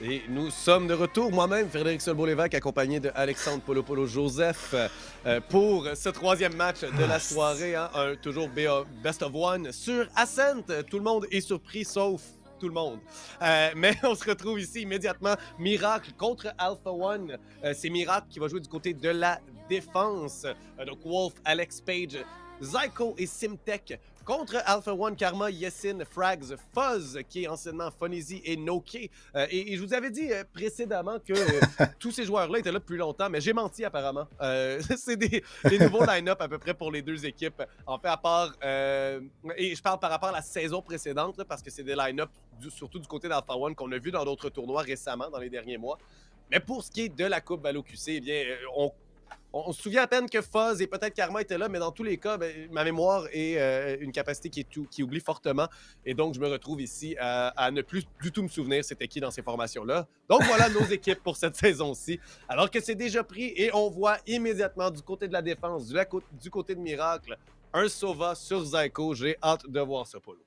Et nous sommes de retour, moi-même, Frédéric Solbeau-Lévesque, accompagné de Alexandre Polo-Joseph, pour ce troisième match de la soirée. Hein, toujours Best of One sur Ascent. Tout le monde est surpris, sauf tout le monde. Mais on se retrouve ici immédiatement. Miracle contre Alpha One. C'est Miracle qui va jouer du côté de la défense. Donc Wolf, Alex Page, Zyko et Simtek contre Alpha One, Karma, Yessin, Frags, Fuzz, qui est anciennement Funny et Noké. Et je vous avais dit précédemment que tous ces joueurs-là étaient là depuis longtemps, mais j'ai menti apparemment. C'est des nouveaux line-up à peu près pour les deux équipes. En fait, à part... et je parle par rapport à la saison précédente, là, parce que c'est des line-up surtout du côté d'Alpha One qu'on a vu dans d'autres tournois récemment, dans les derniers mois. Mais pour ce qui est de la Coupe Valo QC, eh bien, on se souvient à peine que Fuzz et peut-être Karma étaient là, mais dans tous les cas, ma mémoire est une capacité qui oublie fortement. Et donc, je me retrouve ici à ne plus du tout me souvenir c'était qui dans ces formations-là. Donc, voilà nos équipes pour cette saison-ci. Alors que c'est déjà pris et on voit immédiatement du côté de la défense, du côté de Miracle, un Sova sur Zyko. J'ai hâte de voir ce polo.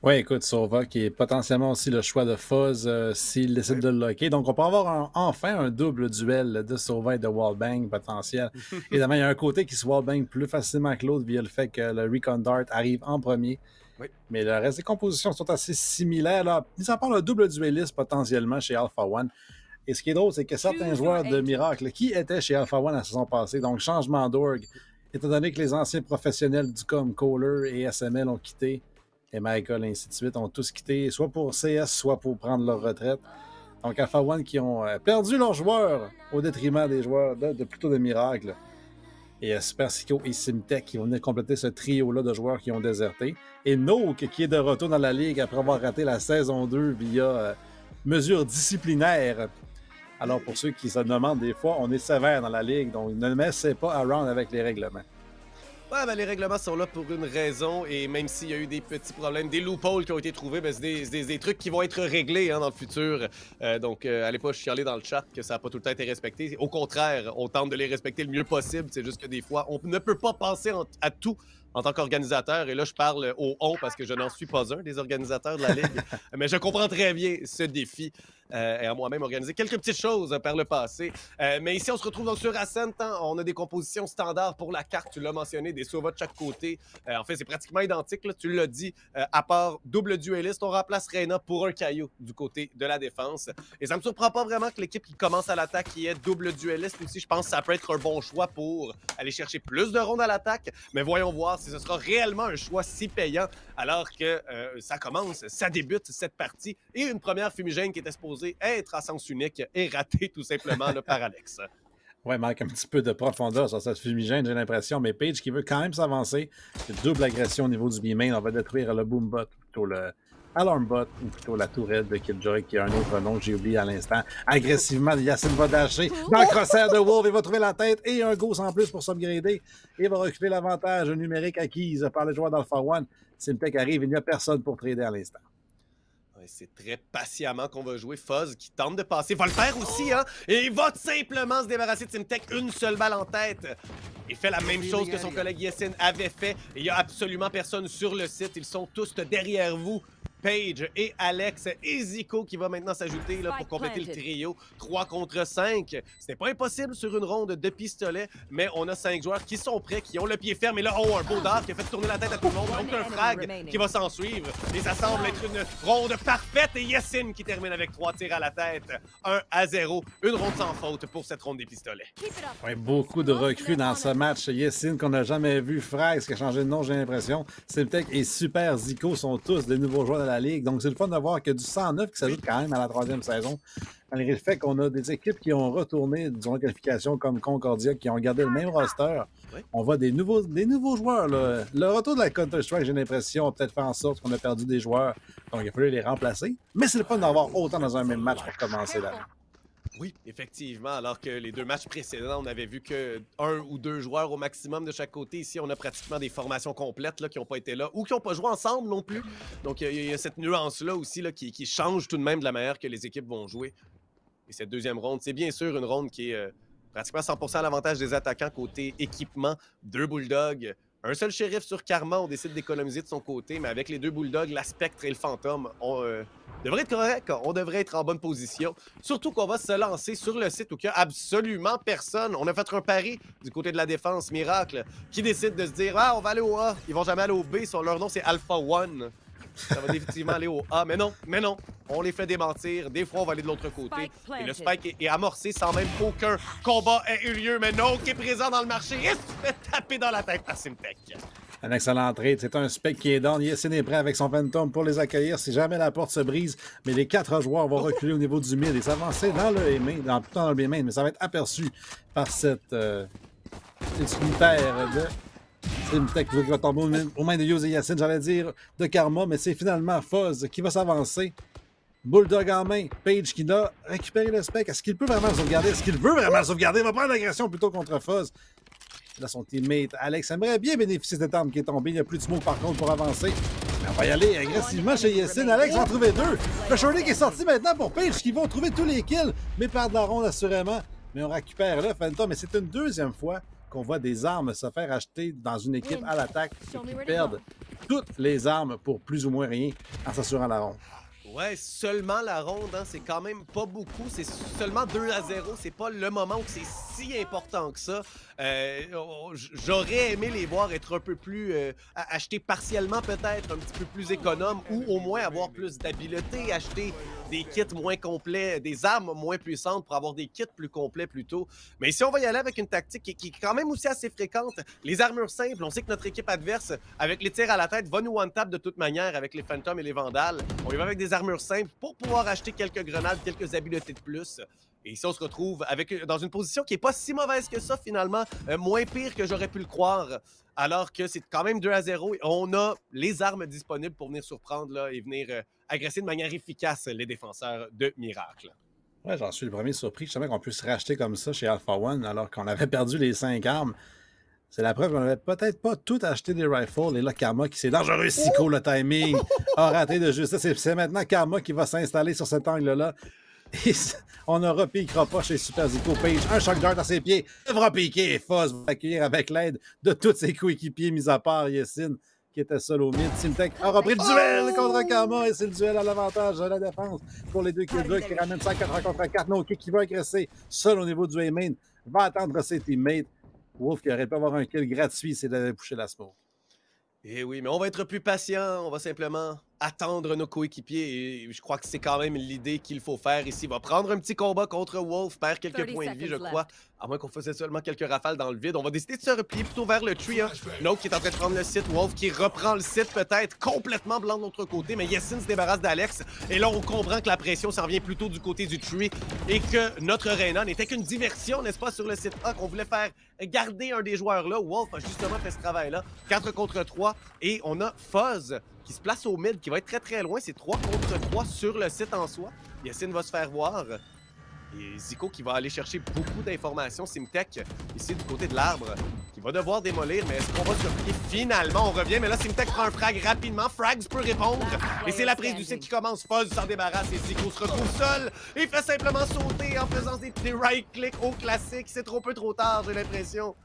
Oui, écoute, Sova qui est potentiellement aussi le choix de Fuzz s'il décide de le locker. Donc, on peut avoir enfin un double duel de Sova et de Wallbang potentiel. Évidemment, il y a un côté qui se Wallbang plus facilement que l'autre via le fait que le Recon Dart arrive en premier. Oui. Mais le reste des compositions sont assez similaires. Là. Mis à part le double dueliste potentiellement chez Alpha One. Et ce qui est drôle, c'est que certains joueurs de Miracle qui étaient chez Alpha One la saison passée, donc changement d'org, étant donné que les anciens professionnels du com, Kohler et SML ont quitté, et Michael, et ainsi de suite, ont tous quitté, soit pour CS, soit pour prendre leur retraite. Donc, Alpha One qui ont perdu leurs joueurs au détriment des joueurs plutôt de Miracle. Et Super Psycho et Simtek qui vont venir compléter ce trio-là de joueurs qui ont déserté. Et Noke qui est de retour dans la ligue après avoir raté la saison 2 via mesures disciplinaires. Alors, pour ceux qui se demandent des fois, on est sévère dans la ligue, donc ne messez pas around avec les règlements. Ouais, ben les règlements sont là pour une raison et même s'il y a eu des petits problèmes, des loopholes qui ont été trouvés, ben c'est des trucs qui vont être réglés hein, dans le futur. Donc, allez pas chialer dans le chat que ça n'a pas tout le temps été respecté. Au contraire, on tente de les respecter le mieux possible. C'est juste que des fois, on ne peut pas penser à tout en tant qu'organisateur. Et là, je parle au on parce que je n'en suis pas un des organisateurs de la Ligue. Mais je comprends très bien ce défi et à moi-même organiser quelques petites choses par le passé. Mais ici, on se retrouve donc sur Ascent. Hein? On a des compositions standards pour la carte. Tu l'as mentionné, des Sova de chaque côté. En fait, c'est pratiquement identique. Là, tu l'as dit. À part double dueliste, on remplace Reyna pour un caillou du côté de la défense. Et ça ne me surprend pas vraiment que l'équipe qui commence à l'attaque, qui est double dueliste aussi, je pense que ça peut être un bon choix pour aller chercher plus de rondes à l'attaque. Mais voyons voir si ce sera réellement un choix si payant alors que ça commence, ça débute cette partie. Et une première fumigène qui était supposée être à sens unique est ratée tout simplement là, par Alex. Ouais, manque un petit peu de profondeur sur cette fumigène, j'ai l'impression. Mais Page qui veut quand même s'avancer. Double agression au niveau du B-main. On va détruire le Boombot, plutôt le Alarmbot, ou plutôt la tourelle de Killjoy, qui a un autre nom que j'ai oublié à l'instant. Agressivement, Yacine va dasher dans le crosshair de Wolf. Il va trouver la tête et un ghost en plus pour s'upgrader. Et va récupérer l'avantage numérique acquise par les joueurs d'Alpha One. Simtek arrive, il n'y a personne pour trader à l'instant. C'est très patiemment qu'on va jouer. Fuzz qui tente de passer. Va le faire aussi, hein? Et il va simplement se débarrasser de Simtek. Une seule balle en tête. Il fait la même chose que son collègue Yessin avait fait. Et il n'y a absolument personne sur le site. Ils sont tous derrière vous. Page et Alex et Zyko qui va maintenant s'ajouter pour compléter le trio. 3 contre 5. C'était pas impossible sur une ronde de pistolet, mais on a 5 joueurs qui sont prêts, qui ont le pied ferme. Et là, un beau dart qui a fait tourner la tête à tout le monde. Donc un frag qui va s'en suivre. Et ça semble être une ronde parfaite. Et Yessin qui termine avec 3 tirs à la tête. 1-0. Une ronde sans faute pour cette ronde des pistolets. Ouais, beaucoup de recrues dans ce match. Yessin qu'on n'a jamais vu. Frags qui a changé de nom, j'ai l'impression. Simtek et Super Zyko sont tous des nouveaux joueurs de la Ligue. Donc, c'est le fun de voir que du 109 qui s'ajoute quand même à la troisième saison, malgré le fait qu'on a des équipes qui ont retourné durant la qualification comme Concordia, qui ont gardé le même roster. Oui. On voit des nouveaux joueurs. Là. Le retour de la Counter-Strike, j'ai l'impression, a peut-être fait en sorte qu'on a perdu des joueurs. Donc, il a fallu les remplacer. Mais c'est le fun d'avoir autant dans un même match pour commencer là. Oui, effectivement. Alors que les deux matchs précédents, on avait vu que 1 ou 2 joueurs au maximum de chaque côté. Ici, on a pratiquement des formations complètes là, qui n'ont pas été là ou qui n'ont pas joué ensemble non plus. Donc, il y a cette nuance-là aussi là, qui change tout de même de la manière que les équipes vont jouer. Et cette deuxième ronde, c'est bien sûr une ronde qui est pratiquement 100% à l'avantage des attaquants côté équipement. 2 Bulldogs, Un seul shérif sur Karma, on décide d'économiser de son côté, mais avec les deux bulldogs, la Spectre et le Fantôme, on devrait être correct, on devrait être en bonne position. Surtout qu'on va se lancer sur le site où il n'y a absolument personne. On a fait un pari du côté de la défense, Miracle, qui décide de se dire « Ah, on va aller au A, ils vont jamais aller au B, leur nom c'est Alpha One. » Ça va définitivement aller au A, mais non, on les fait démentir. Des fois, on va aller de l'autre côté. Et le spike est amorcé sans même qu'aucun combat ait eu lieu. Mais non, qui est présent dans le marché et se fait taper dans la tête par Simtek. Un excellent trade. C'est un spec qui est down. Yessin est prêt avec son Phantom pour les accueillir si jamais la porte se brise. Mais les 4 joueurs vont reculer au niveau du mid et s'avancer dans le A-main, dans le B-main. Mais ça va être aperçu par cette unitaire de Simtek qui va tomber aux mains de Yose et Yassin, j'allais dire de Karma. Mais c'est finalement Fuzz qui va s'avancer. Bulldog en main. Page qui a récupéré le spec. Est-ce qu'il peut vraiment sauvegarder? Est-ce qu'il veut vraiment sauvegarder? Il va prendre l'agression plutôt contre Fuzz. Là, son teammate Alex aimerait bien bénéficier de cette arme qui est tombée. Il n'y a plus de smoke par contre pour avancer. Mais on va y aller agressivement chez Yessin. Alex va en trouver 2. Le shorty qui est sorti maintenant pour Page qui vont trouver tous les kills, mais perdent la ronde assurément. Mais on récupère le Phantom. Mais c'est une deuxième fois qu'on voit des armes se faire acheter dans une équipe à l'attaque qui perdent toutes les armes pour plus ou moins rien en s'assurant la ronde. Ouais, seulement la ronde, hein, c'est quand même pas beaucoup. C'est seulement 2-0. C'est pas le moment où c'est si important que ça. J'aurais aimé les voir être un peu plus... acheter partiellement peut-être, un petit peu plus économe ou au moins avoir plus d'habileté, acheter des kits moins complets, des armes moins puissantes pour avoir des kits plus complets plus tôt. Mais ici, on va y aller avec une tactique qui est quand même aussi assez fréquente. Les armures simples, on sait que notre équipe adverse, avec les tirs à la tête, va nous one-tap de toute manière avec les Phantoms et les Vandales. On y va avec des armures simples pour pouvoir acheter quelques grenades, quelques habiletés de plus. Et ici, on se retrouve dans une position qui n'est pas si mauvaise que ça, finalement. Moins pire que j'aurais pu le croire. Alors que c'est quand même 2-0. Et on a les armes disponibles pour venir surprendre là, et venir agresser de manière efficace les défenseurs de Miracle. Ouais, j'en suis le premier surpris. Je savais qu'on puisse racheter comme ça chez Alpha One alors qu'on avait perdu les 5 armes. C'est la preuve qu'on n'avait peut-être pas tout acheté des rifles. Et là, Karma, qui c'est dangereux, Siko, le timing, a raté de justesse. C'est maintenant Karma qui va s'installer sur cet angle-là. Et on aura piquera pas chez Super Zico Page. Un shock dart à ses pieds. Devra piquer et Fuzz va accueillir avec l'aide de tous ses coéquipiers, mis à part Yessin, qui était seul au mid. Simtek a repris le duel contre Karma et c'est le duel à l'avantage de la défense pour les deux Killjoys qui ramènent ça 4 contre 4. Noki qui va agresser seul au niveau du A-main va attendre ses teammates. Wolf qui aurait pu avoir un kill gratuit s'il avait poussé la smoke. Eh oui, mais on va être plus patient. On va simplement attendre nos coéquipiers. Et je crois que c'est quand même l'idée qu'il faut faire ici. Il va prendre un petit combat contre Wolf, perd quelques points de vie, je crois. À moins qu'on faisait seulement quelques rafales dans le vide. On va décider de se replier plutôt vers le tree. Hein. Note qui est en train de prendre le site. Wolf qui reprend le site peut-être complètement blanc de l'autre côté. Mais Yessin se débarrasse d'Alex. Et là, on comprend que la pression s'en vient plutôt du côté du tree. Et que notre Reyna n'était qu'une diversion, n'est-ce pas, sur le site A, qu'on voulait faire garder un des joueurs là. Wolf a justement fait ce travail-là. 4 contre 3. Et on a Fuzz qui se place au mid, qui va être très très loin. C'est 3 contre 3 sur le site en soi. Yessin va se faire voir. Et Zico qui va aller chercher beaucoup d'informations. Simtek, ici du côté de l'arbre, qui va devoir démolir. Mais est-ce qu'on va surpriser? Finalement, on revient. Mais là, Simtek prend un frag rapidement. Frags peut répondre. Et c'est la prise du site qui commence. Fuzz s'en débarrasse et Zico se retrouve seul. Et fait simplement sauter en faisant des right-click au classique. C'est trop peu trop tard, j'ai l'impression.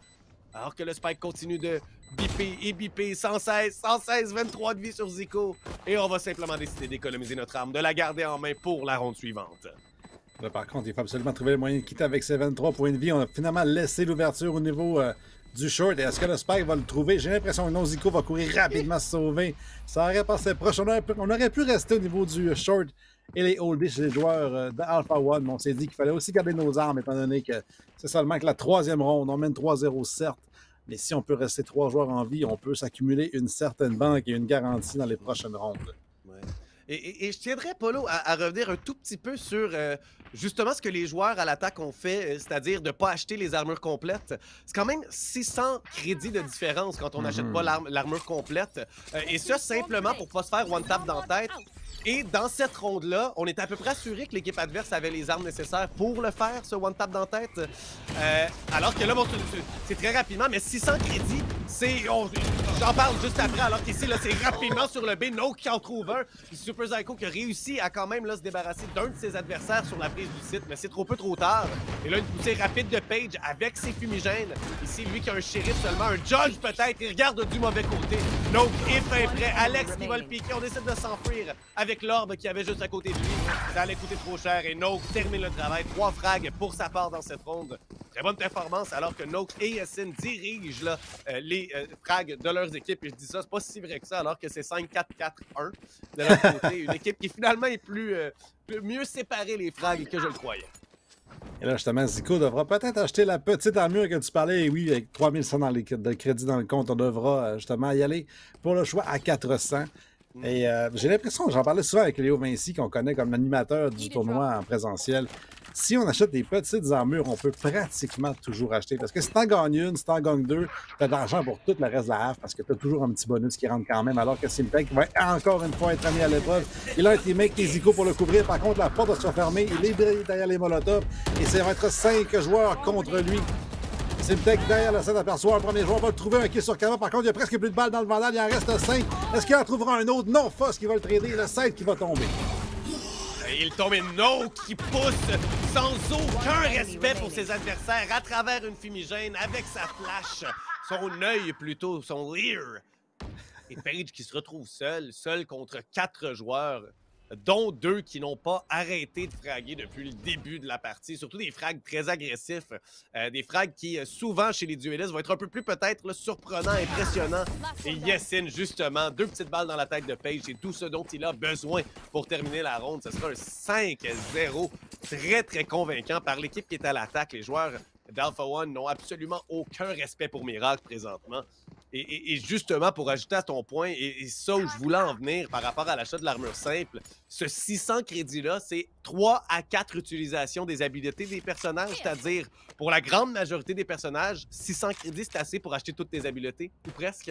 Alors que le Spike continue de biper et biper sans cesse, 23 de vie sur Zico. Et on va simplement décider d'économiser notre arme, de la garder en main pour la ronde suivante. Là, par contre, il faut absolument trouver le moyen de quitter avec ses 23 points de vie. On a finalement laissé l'ouverture au niveau du short. Et est-ce que le Spike va le trouver? J'ai l'impression que non, Zico va courir rapidement se sauver. Ça aurait passé proche. On aurait pu rester au niveau du short et les oldies chez les joueurs d'Alpha One. Mais on s'est dit qu'il fallait aussi garder nos armes, étant donné que c'est seulement que la troisième ronde. On mène 3-0, certes. Mais si on peut rester 3 joueurs en vie, on peut s'accumuler une certaine banque et une garantie dans les prochaines rondes. Ouais. Et je tiendrais, Polo, à revenir un tout petit peu sur justement ce que les joueurs à l'attaque ont fait, c'est-à-dire de ne pas acheter les armures complètes. C'est quand même 600 crédits de différence quand on n'achète pas l'armure complète. Et ça, simplement pour ne pas se faire one-tap dans la tête. Et dans cette ronde-là, on était à peu près assuré que l'équipe adverse avait les armes nécessaires pour le faire, ce one-tap dans la tête. Alors que là, bon, c'est très rapidement, mais 600 crédits, j'en parle juste après, alors qu'ici, là, c'est rapidement sur le B. No qui en trouve un. Super Zyko qui a réussi à quand même là, se débarrasser d'un de ses adversaires sur la prise du site, mais c'est trop peu trop tard. Et là, une poussée rapide de Page avec ses fumigènes. Ici, lui qui a un shérif seulement, un judge peut-être, il regarde du mauvais côté. No est fin prêt. Alex qui va le piquer. On décide de s'enfuir avec l'orbe qui avait juste à côté de lui. Ça allait coûter trop cher et Noak termine le travail. 3 frags pour sa part dans cette ronde. Très bonne performance alors que Noak et Yassine dirigent là, les frags de leurs équipes. Et je dis ça, c'est pas si vrai que ça alors que c'est 5-4-4-1 de leur côté. Une équipe qui finalement est mieux séparer les frags que je le croyais. Et là, justement, Zico devra peut-être acheter la petite armure que tu parlais. Et oui, avec 3100 de crédit dans le compte, on devra justement y aller pour le choix à 400. Et j'ai l'impression, j'en parlais souvent avec Léo Vinci, qu'on connaît comme l'animateur du tournoi en présentiel. Si on achète des petites armures, on peut pratiquement toujours acheter. Parce que si t'en gagnes une, si t'en gagnes deux, t'as de l'argent pour tout le reste de la half parce que t'as toujours un petit bonus qui rentre quand même. Alors que Simtek va encore une fois être mis à l'épreuve. Il a un teammate qui est Zico pour le couvrir. Par contre, la porte va se fermer. Il est derrière les molotovs. Et ça va être 5 joueurs contre lui. Simtek derrière la scène aperçoit un premier joueur, va le trouver un kill sur Kama. Par contre, il y a presque plus de balles dans le Vandal, il en reste 5. Est-ce qu'il en trouvera un autre? Non, Foss qui va le trader, le 7 qui va tomber. Il tombe No qui pousse sans aucun respect pour ses adversaires à travers une fumigène avec sa flash, son œil plutôt, son leer. Et Page qui se retrouve seul contre 4 joueurs, dont 2 qui n'ont pas arrêté de fraguer depuis le début de la partie. Surtout des frags très agressifs. Des frags qui, souvent, chez les duellistes, vont être un peu plus peut-être surprenants, impressionnants. Et Yassine, justement, 2 petites balles dans la tête de Page. C'est tout ce dont il a besoin pour terminer la ronde. Ce sera un 5-0 très, très convaincant par l'équipe qui est à l'attaque. Les joueurs d'Alpha One n'ont absolument aucun respect pour Miracle présentement. Et justement, pour ajouter à ton point, et ça où je voulais en venir par rapport à l'achat de l'armure simple, ce 600 crédits-là, c'est 3 à 4 utilisations des habiletés des personnages, c'est-à-dire, pour la grande majorité des personnages, 600 crédits, c'est assez pour acheter toutes tes habiletés, ou presque.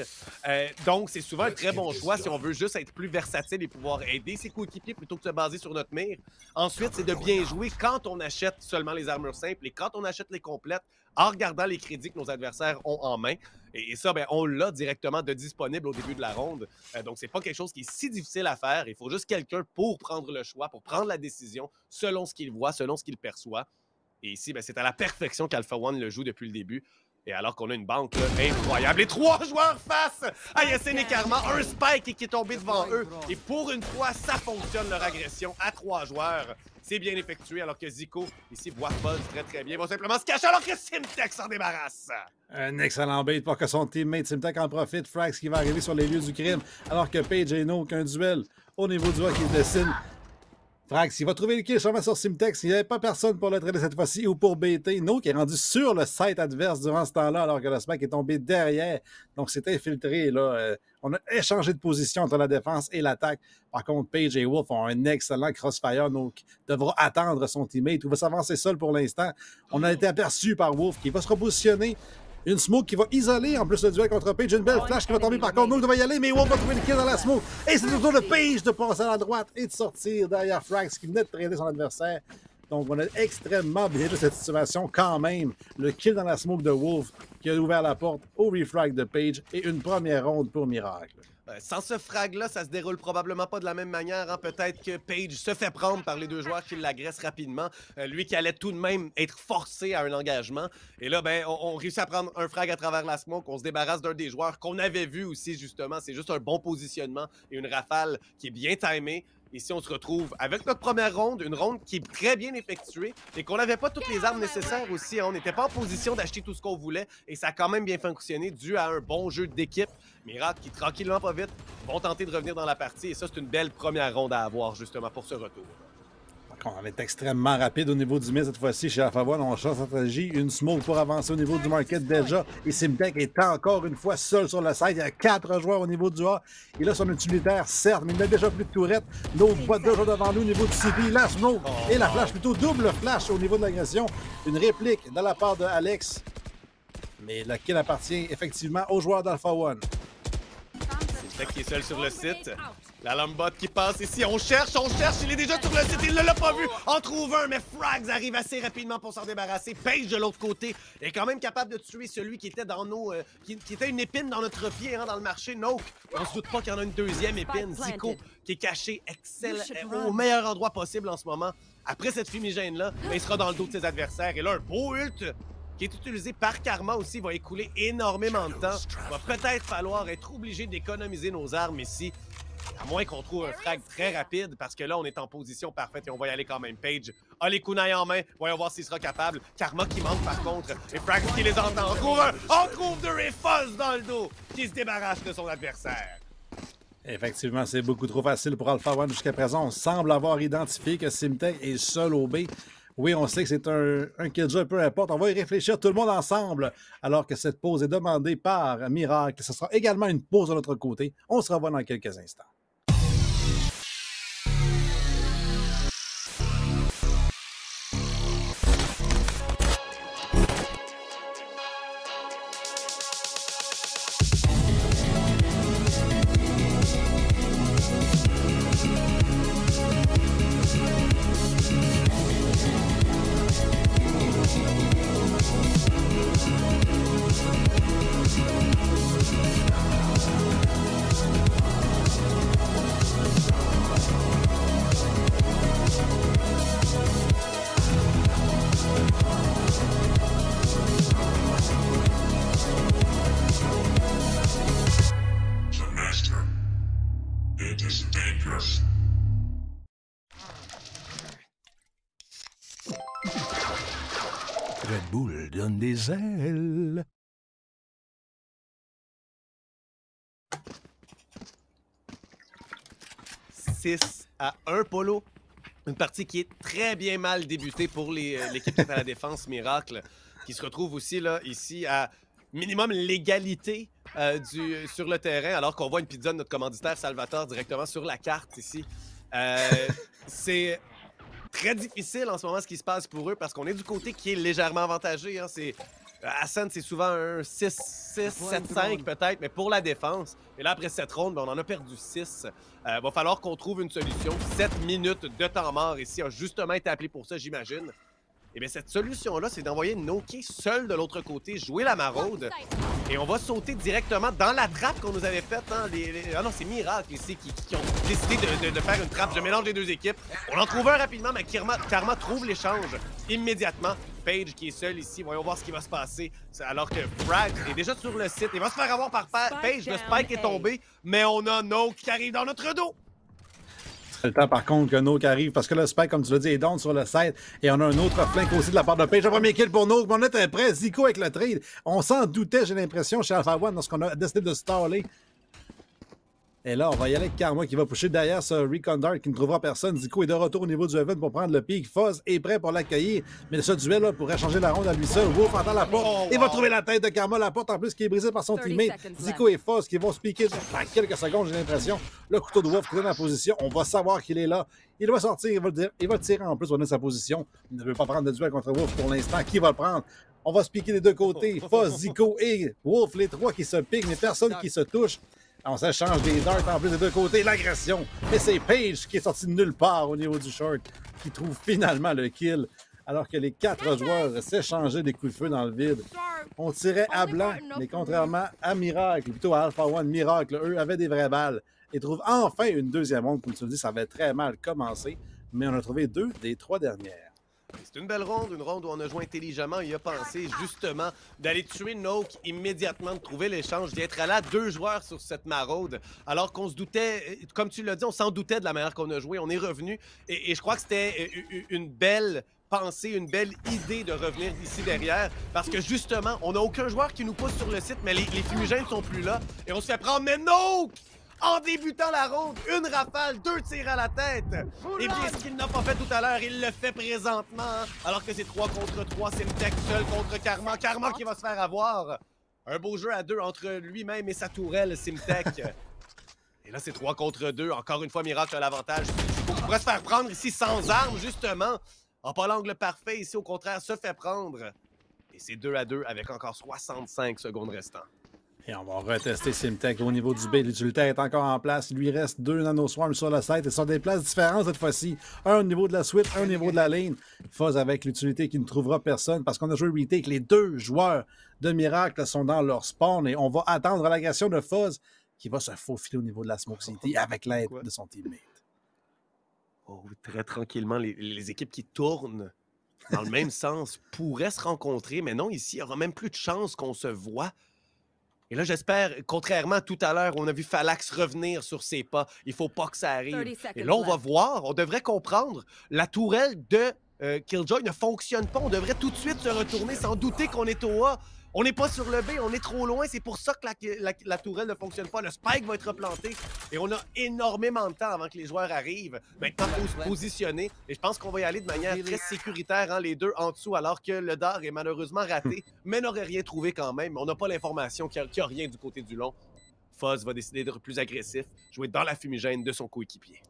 Donc, c'est souvent un très bon choix si on veut juste être plus versatile et pouvoir aider ses coéquipiers plutôt que de se baser sur notre mire. Ensuite, c'est de bien jouer quand on achète seulement les armures simples et quand on achète les complètes, en regardant les crédits que nos adversaires ont en main. Et ça, ben, on l'a directement de disponible au début de la ronde. Donc, c'est pas quelque chose qui est si difficile à faire. Il faut juste quelqu'un pour prendre le choix, pour prendre la décision selon ce qu'il voit, selon ce qu'il perçoit. Et ici, ben, c'est à la perfection qu'Alpha One le joue depuis le début. Et alors qu'on a une banque là, incroyable. Les 3 joueurs face à Yassine et Karma. Un Spike qui est tombé devant eux. Et pour une fois, ça fonctionne leur agression à 3 joueurs. C'est bien effectué alors que Zico, ici, voit Buzz très très bien. Va simplement se cacher alors que Simtek s'en débarrasse. Un excellent bait pour que son teammate Simtek en profite. Frax qui va arriver sur les lieux du crime alors que Page et No qu'un duel au niveau du hockey qui dessine. Frax, il va trouver le kill sûrement sur Simtex. Il n'y avait pas personne pour le traiter cette fois-ci ou pour BT. No qui est rendu sur le site adverse durant ce temps-là alors que le smack est tombé derrière. Donc c'est infiltré. Là. On a échangé de position entre la défense et l'attaque. Par contre, Page et Wolf ont un excellent crossfire. Donc devra attendre son teammate ou va s'avancer seul pour l'instant. On a été aperçu par Wolf qui va se repositionner. Une smoke qui va isoler en plus le duel contre Page. Une belle flash qui va tomber par contre. No devait y aller, mais Wolf va trouver le kill dans la smoke. Et c'est le tour de Page de passer à la droite et de sortir derrière Frax qui venait de trader son adversaire. Donc on a extrêmement bien joué cette situation quand même. Le kill dans la smoke de Wolf qui a ouvert la porte au refrag de Page et une première ronde pour Miracle. Sans ce frag-là, ça se déroule probablement pas de la même manière. Hein? Peut-être que Page se fait prendre par les 2 joueurs qui l'agressent rapidement. Lui qui allait tout de même être forcé à un engagement. Et là, ben, on réussit à prendre un frag à travers la smoke. On se débarrasse d'un des joueurs qu'on avait vu aussi, justement. C'est juste un bon positionnement et une rafale qui est bien timée. Ici, on se retrouve avec notre première ronde, une ronde qui est très bien effectuée et qu'on n'avait pas toutes les armes nécessaires aussi. Hein. On n'était pas en position d'acheter tout ce qu'on voulait et ça a quand même bien fonctionné dû à un bon jeu d'équipe. Miracle qui, tranquillement, pas vite, vont tenter de revenir dans la partie et ça, c'est une belle première ronde à avoir justement pour ce retour. On est extrêmement rapide au niveau du mid cette fois-ci chez Alpha One. On change de stratégie. Une smoke pour avancer au niveau du market déjà. Et Simtek est encore une fois seul sur le site. Il y a 4 joueurs au niveau du A. Il a son utilitaire, certes, mais il n'a déjà plus de tourette. L'autre voit déjà devant nous au niveau du CP. La smoke et la flash, plutôt double flash au niveau de l'agression. Une réplique de la part de Alex. Mais la kill appartient effectivement aux joueurs d'Alpha One. Simtek qui est seul sur le site. La Lombot qui passe ici, on cherche, il est déjà sur le site, il ne l'a pas vu, en trouve un, mais Frags arrive assez rapidement pour s'en débarrasser. Page de l'autre côté est quand même capable de tuer celui qui était dans nos... qui était une épine dans notre pied, hein, dans le marché, Noke. On se doute pas qu'il y en a une deuxième épine, Zico, qui est caché au meilleur endroit possible en ce moment. Après cette fumigène-là, il sera dans le dos de ses adversaires, et là, un beau ult qui est utilisé par Karma aussi, va écouler énormément de temps. Il va peut-être falloir être obligé d'économiser nos armes ici. À moins qu'on trouve un frag très rapide, parce que là, on est en position parfaite et on va y aller quand même. Page a les kunai en main. Voyons voir s'il sera capable. Karma qui manque par contre. Et Frags qui les entend. On trouve un! On trouve deux et Fuzz dans le dos qui se débarrasse de son adversaire. Effectivement, c'est beaucoup trop facile pour Alpha One jusqu'à présent. On semble avoir identifié que Simtek est seul au B. Oui, on sait que c'est un killjoy, peu importe. On va y réfléchir tout le monde ensemble, alors que cette pause est demandée par Miracle. Ce sera également une pause de notre côté. On se revoit dans quelques instants. Red Bull donne des ailes. « 6-1, Polo. Une partie qui est très bien mal débutée pour l'équipe qui est à la défense, Miracle, qui se retrouve aussi là, ici à minimum l'égalité sur le terrain, alors qu'on voit une pizza de notre commanditaire Salvatore directement sur la carte ici. C'est très difficile en ce moment ce qui se passe pour eux parce qu'on est du côté qui est légèrement avantagé. Hein. Ascent, c'est souvent un 6-7-5 peut-être, mais pour la défense. Et là, après cette ronde, on en a perdu 6. Va falloir qu'on trouve une solution. 7 minutes de temps mort ici a justement été appelé pour ça, j'imagine. Et bien, cette solution-là, c'est d'envoyer Noki seul de l'autre côté, jouer la maraude. Et on va sauter directement dans la trappe qu'on nous avait faite. Hein, Ah non, c'est Miracle ici qui ont décidé de faire une trappe. Je mélange les deux équipes. On en trouve un rapidement, mais Karma trouve l'échange immédiatement. Page qui est seul ici. Voyons voir ce qui va se passer. Alors que Frag est déjà sur le site. Il va se faire avoir par Page. Le spike est tombé, mais on a Noke qui arrive dans notre dos. C'est le temps, par contre, que Noke arrive, parce que le spike, comme tu l'as dit, est down sur le site. Et on a un autre flank aussi de la part de Page. Un premier kill pour Noke, mais on était prêt. Zico avec le trade. On s'en doutait, j'ai l'impression, chez Alpha One, lorsqu'on a décidé de staller. Et là, on va y aller avec Karma qui va pusher derrière ce Recon Dart qui ne trouvera personne. Zico est de retour au niveau du Heaven pour prendre le pic. Fuzz est prêt pour l'accueillir. Mais ce duel-là pourrait changer la ronde à lui seul. Wolf entend la porte. Il va trouver la tête de Karma. La porte en plus qui est brisée par son teammate. Zico et Fuzz qui vont se piquer dans quelques secondes, j'ai l'impression. Le couteau de Wolf qui est dans la position. On va savoir qu'il est là. Il va sortir. Il va tirer en plus pour donner sa position. Il ne veut pas prendre de duel contre Wolf pour l'instant. Qui va le prendre? On va se piquer des deux côtés. Fuzz, Zico et Wolf, les trois qui se piquent, mais personne qui se touche. On s'échange des darts en plus des deux côtés. L'agression. Mais c'est Page qui est sorti de nulle part au niveau du short qui trouve finalement le kill. Alors que les 4 joueurs s'échangeaient des coups de feu dans le vide. On tirait à blanc, mais contrairement à Miracle, plutôt à Alpha One, Miracle, eux, avaient des vraies balles. Et trouvent enfin une deuxième ronde. Comme tu le dis, ça avait très mal commencé. Mais on a trouvé 2 des 3 dernières. C'est une belle ronde, une ronde où on a joué intelligemment. Il a pensé justement d'aller tuer Noke immédiatement, de trouver l'échange, d'y être allé à 2 joueurs sur cette maraude. Alors qu'on se doutait, comme tu l'as dit, on s'en doutait de la manière qu'on a joué. On est revenu et je crois que c'était une belle pensée, une belle idée de revenir d'ici derrière. Parce que justement, on n'a aucun joueur qui nous pousse sur le site, mais les fumigènes ne sont plus là. Et on se fait prendre, mais Noke! En débutant la ronde, une rafale, 2 tirs à la tête. Et bien, ce qu'il n'a pas fait tout à l'heure, il le fait présentement. Hein, alors que c'est 3 contre 3, c'est Simtek seul contre Karma. Karma qui va se faire avoir. Un beau jeu à 2 entre lui-même et sa tourelle, Simtek. Et là, c'est 3 contre 2. Encore une fois, Miracle a l'avantage. Il pourrait se faire prendre ici sans armes, justement. En pas l'angle parfait, ici, au contraire, se fait prendre. Et c'est 2 à 2 avec encore 65 secondes restantes. Et on va retester Simtek au niveau du B. L'utilitaire est encore en place. Il lui reste 2 nanoswarms sur le site. Ils sont des places différentes cette fois-ci. Un au niveau de la suite, un au niveau de la lane. Fuzz avec l'utilité qui ne trouvera personne parce qu'on a joué retake. Les 2 joueurs de Miracle sont dans leur spawn et on va attendre l'agression de Fuzz qui va se faufiler au niveau de la Smoke City avec l'aide de son teammate. Oh, très tranquillement, les équipes qui tournent dans le même sens pourraient se rencontrer, mais non, ici, il n'y aura même plus de chance qu'on se voit. Et là, j'espère, contrairement à tout à l'heure, on a vu Falax revenir sur ses pas. Il ne faut pas que ça arrive. Et là, on va voir, on devrait comprendre, la tourelle de Killjoy ne fonctionne pas. On devrait tout de suite se retourner sans douter qu'on est au A. On n'est pas sur le B, on est trop loin. C'est pour ça que la tourelle ne fonctionne pas. Le spike va être replanté. Et on a énormément de temps avant que les joueurs arrivent. Maintenant, il faut se positionner. Et je pense qu'on va y aller de manière très sécuritaire, hein, les deux en dessous, alors que le dard est malheureusement raté, mais n'aurait rien trouvé quand même. On n'a pas l'information qu'il n'y a rien du côté du long. Fuzz va décider d'être plus agressif, jouer dans la fumigène de son coéquipier.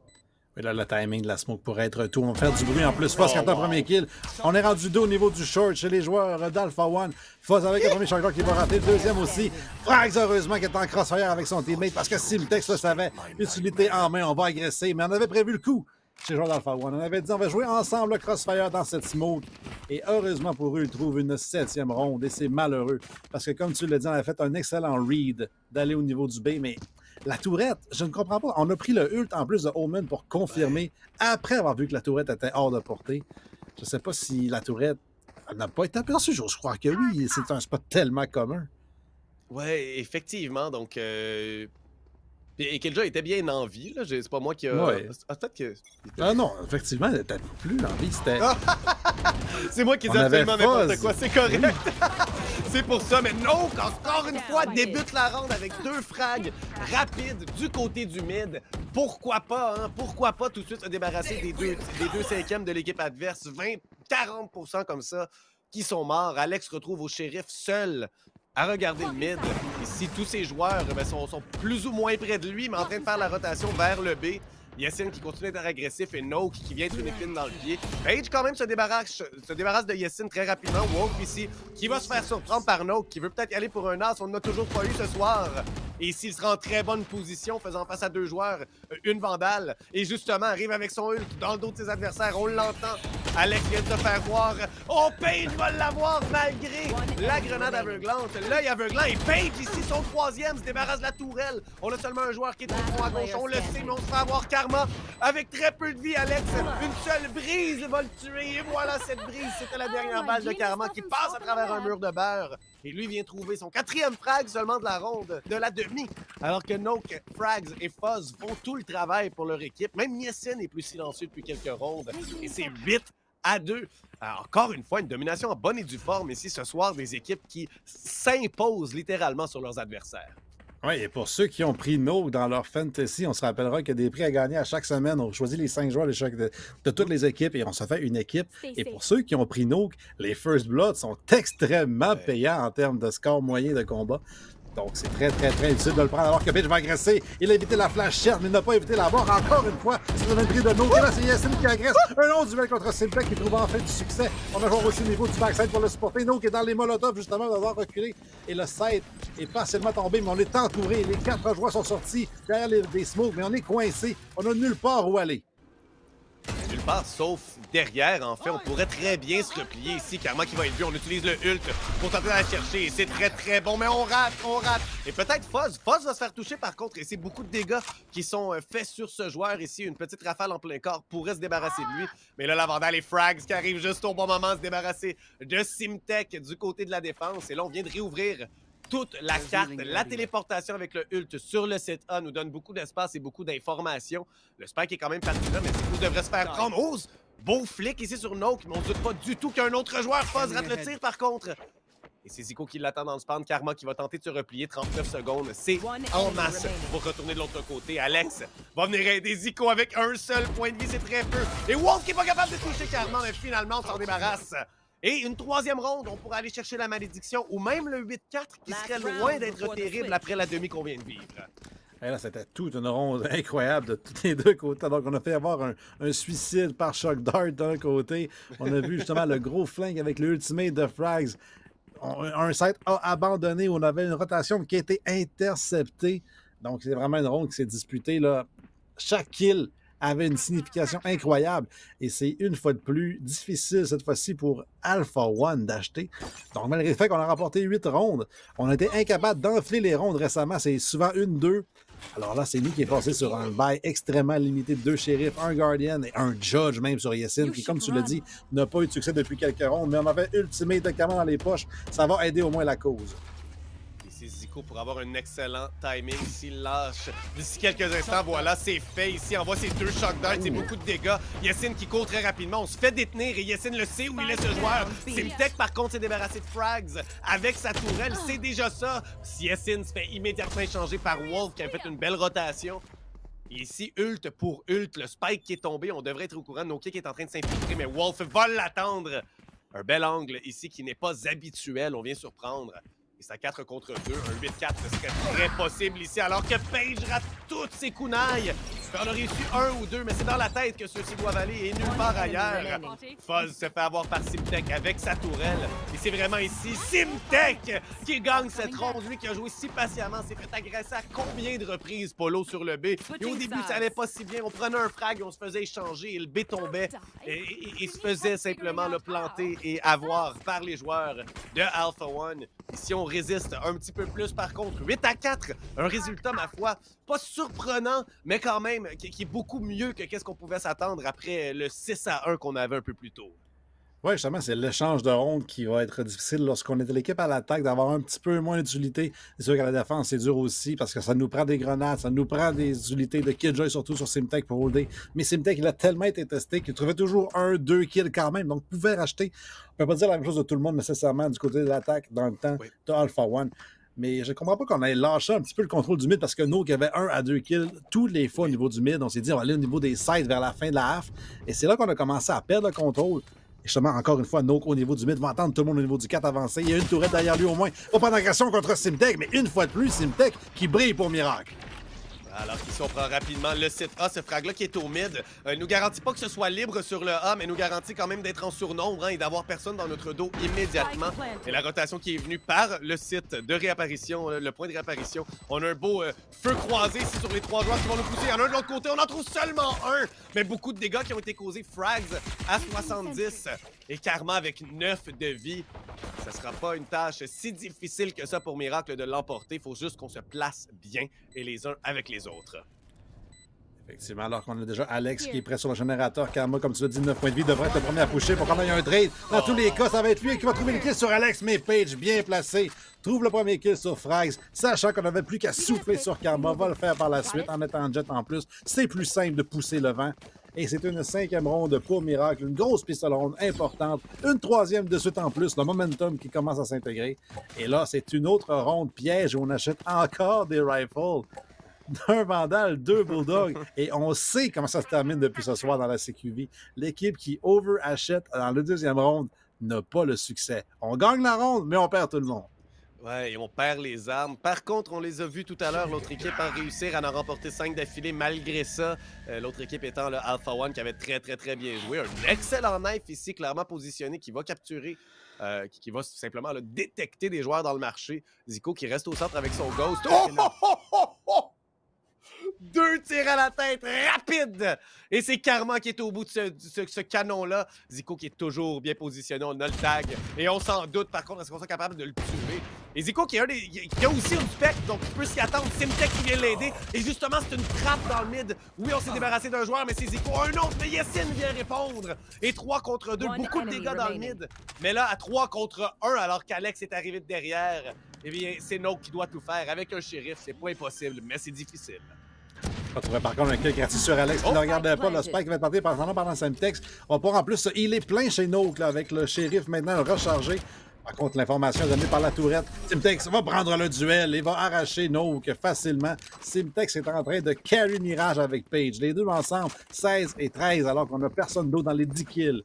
Mais là, le timing de la smoke pourrait être tout. On va faire du bruit en plus. Fuzz, quand un premier kill. On est rendu 2 au niveau du short chez les joueurs d'Alpha One. Fuzz avec le premier short qui va rater. Le deuxième aussi. Frags, heureusement, qui est en crossfire avec son teammate parce que Simtex le savait. Utilité en main, on va agresser. Mais on avait prévu le coup chez les joueurs d'Alpha One. On avait dit on va jouer ensemble le crossfire dans cette smoke. Et heureusement pour eux, ils trouvent une 7e ronde. Et c'est malheureux. Parce que comme tu l'as dit, on a fait un excellent read d'aller au niveau du B. Mais la tourette, je ne comprends pas. On a pris le ult en plus de Omen pour confirmer, après avoir vu que la tourette était hors de portée. Je ne sais pas si la tourette n'a pas été aperçue. Je crois que oui, c'est un spot tellement commun. Ouais, effectivement. Donc, et Killjoy était bien en vie, là. C'est pas moi qui a... Ouais. Ah, peut-être que... Ah non, effectivement, elle n'était plus en vie. C'était... C'est moi qui dis On avait absolument n'importe Fuzz. quoi, c'est correct. C'est pour ça, mais non, encore une fois, débute la ronde avec 2 frags rapides du côté du mid. Pourquoi pas, hein? Pourquoi pas tout de suite se débarrasser des deux cinquièmes de l'équipe adverse? 20-40% comme ça qui sont morts. Alex retrouve au shérif seul à regarder le mid. Et si tous ces joueurs sont plus ou moins près de lui, mais en train de faire la rotation vers le B, Yacine qui continue d'être agressif et Noak qui vient être une épine dans le pied. Page quand même se débarrasse de Yacine très rapidement. Wolf ici qui va se faire surprendre par Noak qui veut peut-être y aller pour un as. On n'a toujours pas eu ce soir. Et ici, il sera en très bonne position faisant face à 2 joueurs, une vandale. Et justement, arrive avec son ult dans le dos de ses adversaires. On l'entend. Alex vient de se faire voir. Oh, Page va l'avoir malgré la grenade aveuglante. L'œil aveuglant. Et Page ici, son 3e, se débarrasse de la tourelle. On a seulement un joueur qui est au fond à gauche. On le sait, mais on se fait avoir Karma avec très peu de vie. Alex, une seule brise va le tuer. Et voilà cette brise. C'était la dernière balle de Karma qui passe à travers un mur de beurre. Et lui vient trouver son 4e frag seulement de la ronde, de la demi. Alors que Noak, Frags et Fuzz font tout le travail pour leur équipe. Même Yacine est plus silencieux depuis quelques rondes. Et c'est 8-2. Alors, encore une fois, une domination en bonne et due forme ici ce soir des équipes qui s'imposent littéralement sur leurs adversaires. Oui, et pour ceux qui ont pris Noak dans leur fantasy, on se rappellera qu'il y a des prix à gagner à chaque semaine. On choisit les 5 joueurs de toutes les équipes et on se fait une équipe. Et pour ceux qui ont pris Noak, les First Blood sont extrêmement payants en termes de score moyen de combat. Donc, c'est très, très, très utile de le prendre alors que Page va agresser. Il a évité la flashette, mais il n'a pas évité la mort. Encore une fois, c'est un prix de Noak. Et là, c'est Yacine qui agresse. Un long duel contre Simplex qui trouve enfin du succès. On a joué aussi au niveau du backside pour le supporter. Noak est dans les molotovs, justement, d'avoir reculé. Et le site est partiellement tombé, mais on est entouré. Les 4 joueurs sont sortis derrière des smokes, mais on est coincé. On n'a nulle part où aller. Nulle part, sauf derrière, en fait. On pourrait très bien se replier ici. Karma qui va être vu. On utilise le ult pour tenter d'aller chercher. C'est très, très bon, mais on rate. Et peut-être Fuzz. Fuzz va se faire toucher, par contre. Et c'est beaucoup de dégâts qui sont faits sur ce joueur ici. Une petite rafale en plein corps pourrait se débarrasser de lui. Mais là, la vandale et Frags qui arrivent juste au bon moment à se débarrasser de Simtek du côté de la défense. Et là, on vient de réouvrir toute la carte. La téléportation avec le ult sur le site A nous donne beaucoup d'espace et beaucoup d'informations. Le spike est quand même parti là, mais Zico devrait se faire prendre. Oh, beau flic ici sur Noak, mais on ne doute pas du tout qu'un autre joueur Fuzz rate le tir par contre. Et c'est Zico qui l'attend dans le spawn. Karma qui va tenter de se replier. 39 secondes. C'est en masse pour retourner de l'autre côté. Alex va venir aider Zico avec un seul point de vie. C'est très peu. Et Wolf qui n'est pas capable de toucher Karma, mais finalement, on s'en débarrasse. Et une 3e ronde, on pourra aller chercher la malédiction ou même le 8-4 qui serait loin d'être terrible après la demi qu'on vient de vivre. Et là, c'était toute une ronde incroyable de tous les deux côtés. Donc, on a fait avoir un suicide par Shock Dart d'un côté. On a vu justement le gros flingue avec le ultimate de Frags. un site a abandonné, on avait une rotation qui a été interceptée. Donc, c'est vraiment une ronde qui s'est disputée, là. Chaque kill avait une signification incroyable. Et c'est une fois de plus difficile cette fois-ci pour Alpha One d'acheter. Donc, malgré le fait qu'on a remporté 8 rondes, on a été incapable d'enfler les rondes récemment. C'est souvent 1-2. Alors là, c'est nous qui est passé sur un bail extrêmement limité de 2 shérifs, un Guardian et un Judge même sur Yacine, qui, comme tu l'as dit, n'a pas eu de succès depuis quelques rondes, mais on avait Ultimate de Cameron dans les poches. Ça va aider au moins la cause. Ici, Zico pour avoir un excellent timing. S'il lâche d'ici quelques instants, voilà, c'est fait. Ici, envoie ses 2 shock darts, c'est beaucoup de dégâts. Yacine qui court très rapidement. On se fait détenir et Yacine le sait où il est ce joueur. Simtek, par contre, s'est débarrassé de frags avec sa tourelle. C'est déjà ça. Si Yacine se fait immédiatement échanger par Wolf qui a fait une belle rotation. Et ici, ult pour ult, le spike qui est tombé, on devrait être au courant. Nokia qui est en train de s'infiltrer, mais Wolf va l'attendre. Un bel angle ici qui n'est pas habituel. On vient surprendre. Et c'est à 4 contre 2. Un 8-4, ce serait très possible ici, alors que Page rate toutes ses kunai. On a réussi 1 ou 2, mais c'est dans la tête que ceux-ci doivent aller et nulle part ailleurs. Fuzz se fait avoir par Simtek avec sa tourelle. Et c'est vraiment ici Simtek qui gagne cette ronde. Lui qui a joué si patiemment, s'est fait agresser à combien de reprises, Polo, sur le B. Et au début, ça allait pas si bien. On prenait un frag et on se faisait échanger et le B tombait. Et se faisait simplement le planter et avoir par les joueurs de Alpha One. Et si on résiste un petit peu plus, par contre, 8-4, un résultat, ma foi, pas surprenant, mais quand même, qui est beaucoup mieux que qu'est-ce qu'on pouvait s'attendre après le 6-1 qu'on avait un peu plus tôt. Oui, justement, c'est l'échange de rondes qui va être difficile lorsqu'on est de l'équipe à l'attaque, d'avoir un petit peu moins d'utilité. C'est sûr qu'à la défense, c'est dur aussi parce que ça nous prend des grenades, ça nous prend des unités de Killjoy, surtout sur Simtek pour holder. Mais Simtek, il a tellement été testé qu'il trouvait toujours 1-2 kills quand même, donc pouvait racheter. On peut pas dire la même chose de tout le monde nécessairement du côté de l'attaque dans le temps de Alpha One. Mais je comprends pas qu'on ait lâché un petit peu le contrôle du mid parce que Nook avait 1 à 2 kills tous les fois au niveau du mid. On s'est dit, on va aller au niveau des sides vers la fin de la half. Et c'est là qu'on a commencé à perdre le contrôle. Et justement, encore une fois, Nook au niveau du mid va entendre tout le monde au niveau du 4 avancer. Il y a une tourette derrière lui au moins. Pas d'agression contre Simtek, mais une fois de plus, Simtek qui brille pour Miracle. Alors qu'ici, on prend rapidement le site A, ce frag-là qui est au mid. Nous garantit pas que ce soit libre sur le A, mais nous garantit quand même d'être en surnombre et d'avoir personne dans notre dos immédiatement. Et la rotation qui est venue par le site de réapparition, le point de réapparition. On a un beau feu croisé ici sur les 3 joueurs qui vont nous pousser. Il y en a un de l'autre côté, on en trouve seulement un. Mais beaucoup de dégâts qui ont été causés. Frags à 70 et Karma avec 9 de vie. Ce sera pas une tâche si difficile que ça pour Miracle de l'emporter. Il faut juste qu'on se place bien et les uns avec les autres. Effectivement, alors qu'on a déjà Alex qui est prêt sur le générateur. Karma, comme tu l'as dit, 9 points de vie, devrait être le premier à pusher pour qu'on ait un trade. Dans tous les cas, ça va être lui qui va trouver le kill sur Alex, mais Page, bien placé, trouve le premier kill sur Frags, sachant qu'on n'avait plus qu'à souffler sur Karma, va le faire par la suite en mettant un jet en plus. C'est plus simple de pousser le vent. Et c'est une 5e ronde pour Miracle, une grosse pistole ronde importante, une 3e de suite en plus, le momentum qui commence à s'intégrer. Et là, c'est une autre ronde piège où on achète encore des rifles. D'un Vandal, 2 Bulldogs. Et on sait comment ça se termine depuis ce soir dans la CQV. L'équipe qui over-achète dans le 2e ronde n'a pas le succès. On gagne la ronde, mais on perd tout le monde. Ouais, et on perd les armes. Par contre, on les a vus tout à l'heure, l'autre équipe en réussir à en remporter 5 d'affilée malgré ça. L'autre équipe étant le Alpha One qui avait très bien joué. Un excellent knife ici, clairement positionné, qui va capturer, qui va simplement là, détecter des joueurs dans le marché. Zico qui reste au centre avec son Ghost. Oh! 2 tirs à la tête, rapide! Et c'est Karma qui est au bout de ce canon-là. Zico qui est toujours bien positionné, on a le tag. Et on s'en doute, par contre, est-ce qu'on sera capable de le tuer? Et Zico qui a aussi une spec, donc tu peux s'y attendre. Simtek qui vient l'aider. Et justement, c'est une trappe dans le mid. Oui, on s'est débarrassé d'un joueur, mais c'est Zico. Un autre, mais Yacine vient répondre. Et 3 contre 2, beaucoup de dégâts dans le mid. Mais là, à 3 contre 1, alors qu'Alex est arrivé de derrière, eh bien, c'est Noak qui doit tout faire. Avec un shérif, c'est pas impossible, mais c'est difficile. On trouverait par contre un kill gratuit sur Alex qui ne regardait pas. Le spike va être parti pendant Simtex. On va pouvoir en plus, il est plein chez Noak avec le shérif maintenant rechargé. Par contre, l'information est donnée par la tourette. Simtex va prendre le duel et va arracher Noak facilement. Simtex est en train de carry Mirage avec Page. Les deux ensemble, 16 et 13, alors qu'on n'a personne d'autre dans les 10 kills.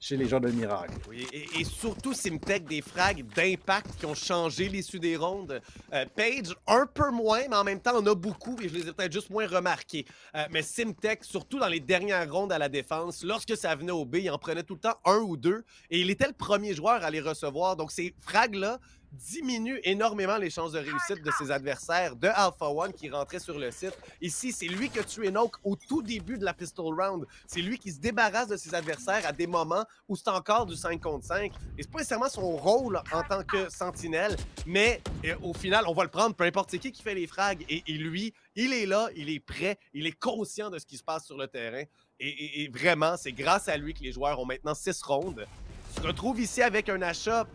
chez les joueurs de Miracle. Oui, et surtout Simtech, des frags d'impact qui ont changé l'issue des rondes. Page, un peu moins, mais en même temps, on a beaucoup et je les ai peut-être juste moins remarqués. Mais Simtech, surtout dans les dernières rondes à la défense, lorsque ça venait au B, il en prenait tout le temps un ou deux et il était le premier joueur à les recevoir. Donc ces frags-là diminue énormément les chances de réussite de ses adversaires de Alpha One qui rentrait sur le site. Ici, c'est lui qui a tué Noak au tout début de la pistol round. C'est lui qui se débarrasse de ses adversaires à des moments où c'est encore du 5 contre 5. Et c'est pas nécessairement son rôle en tant que sentinelle, mais au final, on va le prendre, peu importe c'est qui fait les frags. Et lui, il est là, il est prêt, il est conscient de ce qui se passe sur le terrain. Et vraiment, c'est grâce à lui que les joueurs ont maintenant 6 rondes. On se retrouve ici avec un achat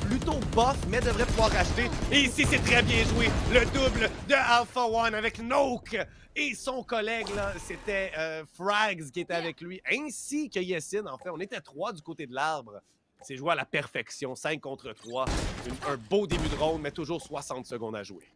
plutôt bof, mais devrait pouvoir acheter. Et ici, c'est très bien joué. Le double de Alpha One avec Noak et son collègue, là, c'était Frags qui était avec lui, ainsi que Yessin. En fait, on était 3 du côté de l'arbre. C'est joué à la perfection, 5 contre 3. Un beau début de round, mais toujours 60 secondes à jouer.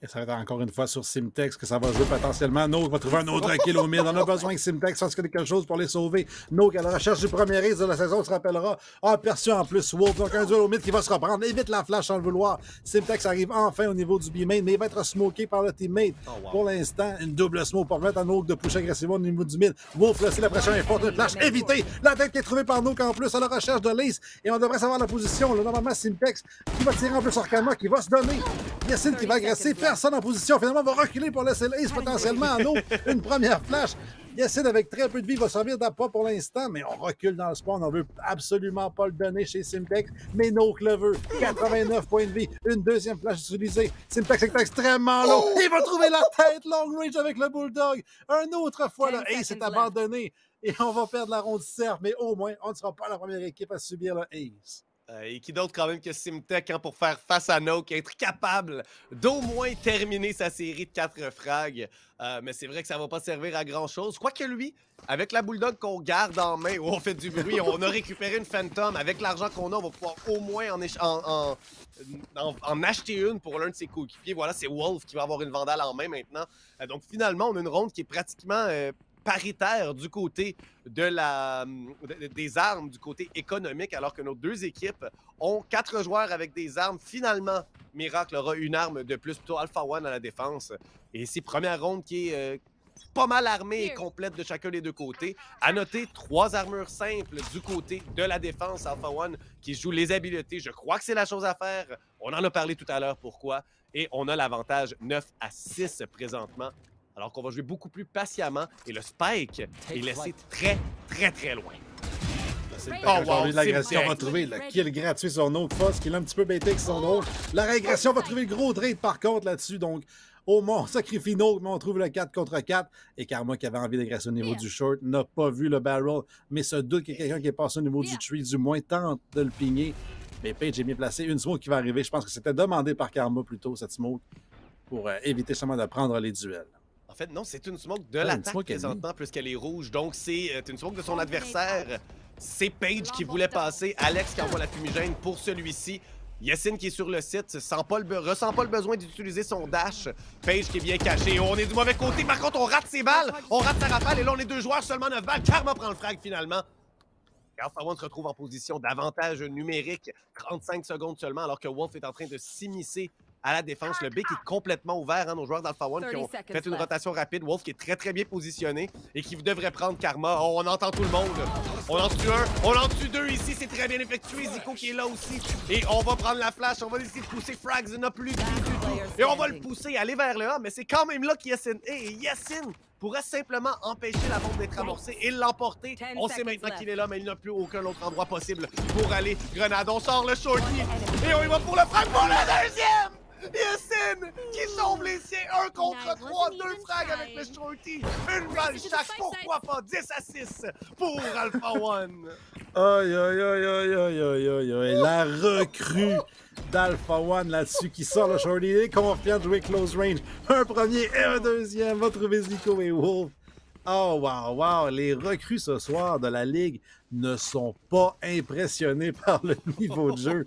Et ça va être encore une fois sur Simtex que ça va jouer potentiellement. Noak va trouver un autre kill au mid. On a besoin que Simtex fasse quelque chose pour les sauver. Noak à la recherche du premier race de la saison, on se rappellera. Aperçu en plus Wolf. Donc un duel au mid qui va se reprendre. Évite la flash sans le vouloir. Simtex arrive enfin au niveau du B-main, mais il va être smoké par le teammate. Oh, wow. Pour l'instant, une double smoke pour permettre à Noak de pusher agressivement au niveau du mid. Wolf, là, si la pression est forte, une flash évitée. La tête qui est trouvée par Noak en plus à la recherche de l'ace. Et on devrait savoir la position. Là, normalement, Simtex qui va tirer en plus sur Kama, qui va se donner. Yessin qui va agresser. Personne en position. Finalement, va reculer pour laisser l'ace potentiellement à Noak. Une première flash. Yessin, avec très peu de vie, va servir d'appât pour l'instant, mais on recule dans le spawn. On ne veut absolument pas le donner chez Simtex, mais Noak le veut. 89 points de vie. Une deuxième flash utilisée. Simtex est extrêmement low. Il va trouver la tête long range avec le Bulldog. Un autre fois, le ace est abandonné. Et on va perdre la ronde cerf, mais au moins, on ne sera pas la première équipe à subir le ace. Et qui d'autre quand même que Simtech hein, pour faire face à Noak, être capable d'au moins terminer sa série de 4 frags. Mais c'est vrai que ça va pas servir à grand-chose. Quoique lui, avec la Bulldog qu'on garde en main, où on fait du bruit, on a récupéré une Phantom. Avec l'argent qu'on a, on va pouvoir au moins en acheter une pour l'un de ses coéquipiers. Voilà, c'est Wolf qui va avoir une Vandale en main maintenant. Donc finalement, on a une ronde qui est pratiquement... paritaire du côté des armes, du côté économique, alors que nos deux équipes ont 4 joueurs avec des armes. Finalement, Miracle aura une arme de plus, plutôt Alpha One à la défense. Et c'est première ronde qui est pas mal armée et complète de chacun des deux côtés. À noter, 3 armures simples du côté de la défense Alpha One qui joue les habiletés. Je crois que c'est la chose à faire. On en a parlé tout à l'heure pourquoi. Et on a l'avantage 9-6 présentement. Alors qu'on va jouer beaucoup plus patiemment et le spike est laissé très, très, très loin. L'agression va trouver le kill gratuit sur Noak Foss qui l'a un petit peu bêté avec son drone. La régression va trouver le gros trade par contre là-dessus. Donc, au moins, on sacrifie Noak, mais on trouve le 4 contre 4. Et Karma, qui avait envie d'agresser au niveau du short, n'a pas vu le barrel, mais se doute qu'il y a quelqu'un qui est passé au niveau du tree, du moins tente de le pigner. Mais Page est bien placé. Une smoke qui va arriver. Je pense que c'était demandé par Karma plutôt, cette smoke, pour éviter seulement de prendre les duels. En fait, non, c'est une smoke de l'attaque présentement, puisqu'elle est rouge. Donc, c'est une smoke de son adversaire. C'est Page qui voulait passer. Alex qui envoie la fumigène pour celui-ci. Yessin qui est sur le site, ressent pas le besoin d'utiliser son dash. Page qui est bien caché. On est du mauvais côté. Par contre, on rate ses balles. On rate sa rafale. Et là, on est 2 joueurs, seulement 9 balles. Karma prend le frag finalement. Alpha One se retrouve en position d'avantage numérique. 35 secondes seulement, alors que Wolf est en train de s'immiscer à la défense. Le B qui est complètement ouvert, hein, nos joueurs d'Alpha One qui ont fait une rotation rapide. Wolf qui est très très bien positionné et qui devrait prendre Karma. Oh, on entend tout le monde. On en tue un, on en tue 2 ici, c'est très bien effectué. Zico qui est là aussi. Et on va prendre la flash, on va essayer de pousser Frags, n'a plus de vie du tout. Et on va le pousser, aller vers le A, mais c'est quand même là qu'Yessin est. Et Yessin pourrait simplement empêcher la bombe d'être amorcée et l'emporter. On sait maintenant qu'il est là, mais il n'a plus aucun autre endroit possible pour aller. Grenade, on sort le shorty et on y va pour le frag pour le deuxième! Yessin qui sauve les siens, 1 contre 3, 2 frags avec le shorty, une balle chaque, pourquoi pas 10-6 pour Alpha One. Aïe, aïe, aïe, aïe, aïe, aïe, aïe, aïe, la recrue d'Alpha One là-dessus qui sort le shorty, il est confiant de jouer close range, un premier et un deuxième, va trouver Zico et Wolf. Oh, wow, wow, les recrues ce soir de la Ligue ne sont pas impressionnés par le niveau de jeu.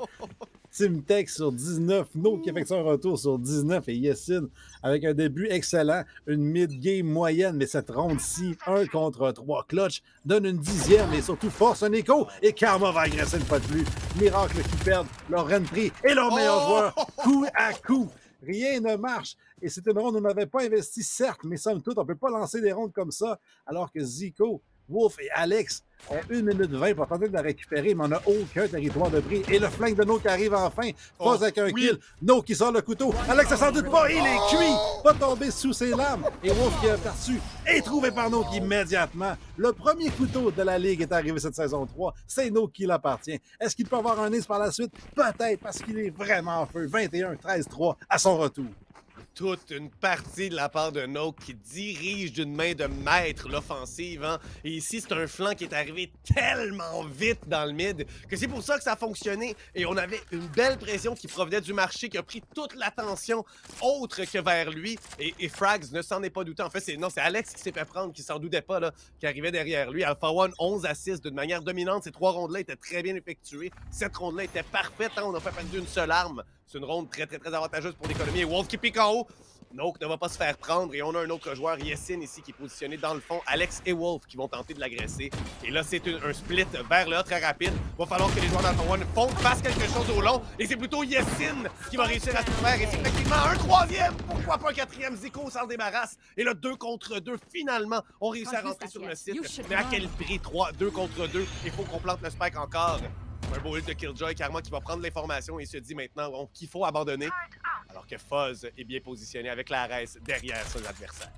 Simtek sur 19, No qui effectue un retour sur 19 et Yessin avec un début excellent, une mid-game moyenne, mais cette ronde-ci, 1 contre 3 clutch, donne une 10e et surtout force un écho et Karma va agresser une fois de plus. Miracle qui perdent leur Renfri et leur meilleur joueur, coup à coup. Rien ne marche. Et c'est une ronde où on n'avait pas investi, certes, mais somme toute, on ne peut pas lancer des rondes comme ça, alors que Zico, Wolf et Alex ont 1 minute 20 pour tenter de la récupérer, mais on n'a aucun territoire de pris. Et le flank de No qui arrive enfin, Foz avec un kill. No qui sort le couteau. Alex ne s'en doute pas, il est cuit, pas tombé sous ses lames. Et Wolf qui est aperçu et trouvé par No immédiatement. Le premier couteau de la Ligue est arrivé cette saison 3. C'est No qui l'appartient. Est-ce qu'il peut avoir un ace par la suite? Peut-être, parce qu'il est vraiment en feu. 21-13-3 à son retour. Toute une partie de la part de Noak qui dirige d'une main de maître l'offensive. Hein? Et ici, c'est un flanc qui est arrivé tellement vite dans le mid que c'est pour ça que ça a fonctionné. Et on avait une belle pression qui provenait du marché, qui a pris toute l'attention autre que vers lui. Et Frags ne s'en est pas douté. En fait, c'est Alex qui s'est fait prendre, qui s'en doutait pas, là, qui arrivait derrière lui. Alpha One, 11 à 6 d'une manière dominante. Ces 3 rondes-là étaient très bien effectuées. Cette ronde-là était parfaite. Hein? On n'a pas perdu une seule arme. C'est une ronde très avantageuse pour l'économie. Et Wolf qui pique en haut. Noak ne va pas se faire prendre. Et on a un autre joueur, Yessin, ici, qui est positionné dans le fond. Alex et Wolf qui vont tenter de l'agresser. Et là, c'est un split vers le haut très rapide. Il va falloir que les joueurs d'Alpha One fassent quelque chose au long. Et c'est plutôt Yessin qui va réussir à tout faire. Et c'est effectivement un troisième. Pourquoi pas un quatrième? Zico s'en débarrasse. Et là, 2 contre 2. Finalement, on réussit à rentrer sur le site. Mais à quel prix? 2 contre 2. Il faut qu'on plante le spike encore. Un beau hit de Killjoy, Karma qui va prendre l'information et se dit maintenant qu'il faut abandonner. Alors que Foz est bien positionné avec la RS derrière son adversaire.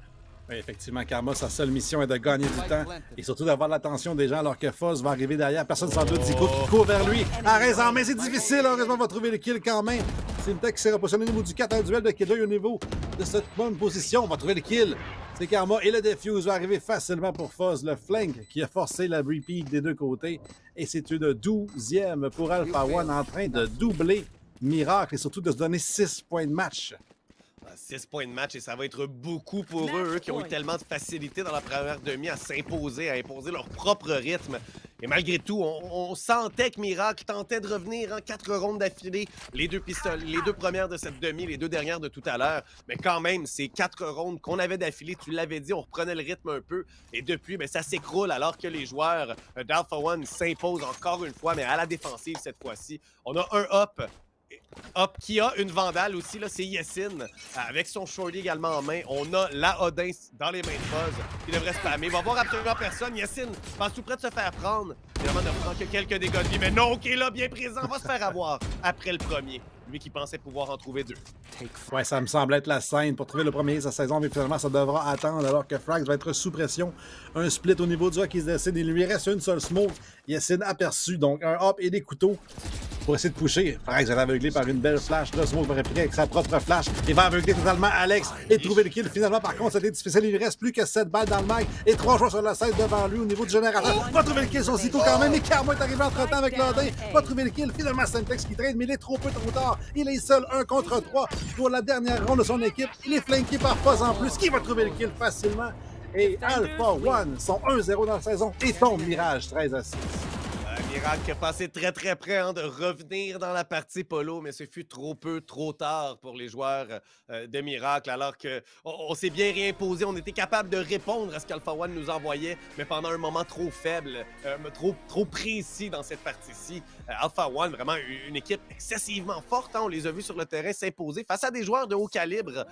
Oui, effectivement, Karma, sa seule mission est de gagner du temps et surtout d'avoir l'attention des gens alors que Foz va arriver derrière. Personne sans doute, Zico qui court vers lui. Arrête en main, c'est difficile. Heureusement, on va trouver le kill quand même. Simtek qui s'est repositionné au niveau du 4, un duel de Killjoy au niveau de cette bonne position. On va trouver le kill. C'est Karma et le defuse va arriver facilement pour Foz. Le flank qui a forcé la repeat des deux côtés. Et c'est une 12e pour Alpha One en train de doubler Miracle et surtout de se donner 6 points de match. 6 points de match et ça va être beaucoup pour eux qui ont eu tellement de facilité dans la première demi à s'imposer, à imposer leur propre rythme. Et malgré tout, on sentait que Miracle tentait de revenir en 4 rondes d'affilée. Les 2 premières de cette demi, les 2 dernières de tout à l'heure. Mais quand même, ces 4 rondes qu'on avait d'affilée, tu l'avais dit, on reprenait le rythme un peu. Et depuis, ça s'écroule alors que les joueurs d'Alpha One s'imposent encore une fois, mais à la défensive cette fois-ci. On a un Hop qui a une vandale aussi, là, c'est Yessin. Avec son shorty également en main. On a la Odin dans les mains de Foz. Il devrait spammer. Il va voir absolument personne. Yessin passe tout près de se faire prendre. Évidemment, ne prend que quelques dégâts de vie. Mais non, qui est là, bien présent, va se faire avoir après le premier. Lui qui pensait pouvoir en trouver 2. Ouais, ça me semble être la scène pour trouver le premier de sa saison, mais finalement, ça devra attendre alors que Frags va être sous pression. Un split au niveau du hockey qui se décide. Il lui reste une seule smoke. Yessin aperçu, donc un hop et des couteaux pour essayer de pusher. Frags est aveuglé par une belle flash. Là, Smoke va répliquer avec sa propre flash. Il va aveugler totalement Alex et trouver le kill. Finalement, par contre, c'était difficile. Il lui reste plus que 7 balles dans le mag et 3 joueurs sur la scène devant lui au niveau du générateur. Va trouver le kill sur Zico quand même. Et Karma est arrivé entre-temps avec l'Odin. Va trouver le kill. Finalement, Semtex qui traîne, mais il est trop peu trop tard. Il est seul 1 contre 3 pour la dernière ronde de son équipe. Il est flanqué par Foz en plus, qui va trouver le kill facilement. Et Alpha One sont 1-0 dans la saison et tombe Mirage 13-6. Miracle qui a passé très près de revenir dans la partie Polo, mais ce fut trop peu, trop tard pour les joueurs de Miracle, alors qu'on s'est bien réimposé. On était capable de répondre à ce qu'Alpha One nous envoyait, mais pendant un moment trop faible, trop précis dans cette partie-ci. Alpha One, vraiment une équipe excessivement forte. Hein? On les a vus sur le terrain s'imposer face à des joueurs de haut calibre.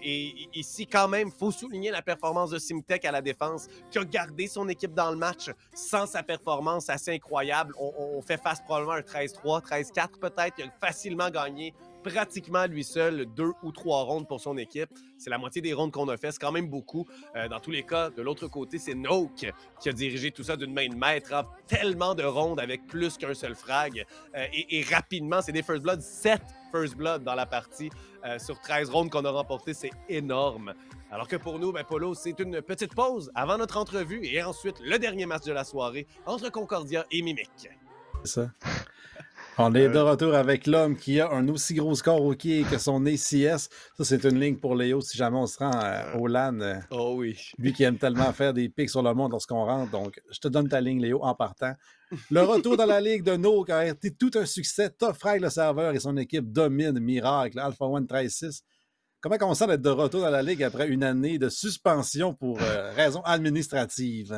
Et ici, quand même, il faut souligner la performance de Simtek à la défense, qui a gardé son équipe dans le match sans sa performance assez incroyable. On fait face probablement à un 13-3, 13-4 peut-être. Il a facilement gagné pratiquement lui seul 2 ou 3 rondes pour son équipe. C'est la moitié des rondes qu'on a fait. C'est quand même beaucoup. Dans tous les cas, de l'autre côté, c'est Noak qui a dirigé tout ça d'une main de maître. Hein. Tellement de rondes avec plus qu'un seul frag. Et rapidement, c'est des First Blood. 7 First Blood dans la partie. Sur 13 rondes qu'on a remportées, c'est énorme. Alors que pour nous, Polo, c'est une petite pause avant notre entrevue et ensuite le dernier match de la soirée entre Concordia et Mimic. C'est ça. On est de retour avec l'homme qui a un aussi gros score au hockey que son ACS. Ça, c'est une ligne pour Léo si jamais on se rend au LAN. Oh oui. Lui qui aime tellement faire des pics sur le monde lorsqu'on rentre. Donc, je te donne ta ligne, Léo, en partant. Le retour dans la ligue de No a été tout un succès. Top Frag, le serveur, et son équipe dominent Miracle, Alpha One 13-6. Comment on sent d'être de retour dans la ligue après une année de suspension pour raisons administratives?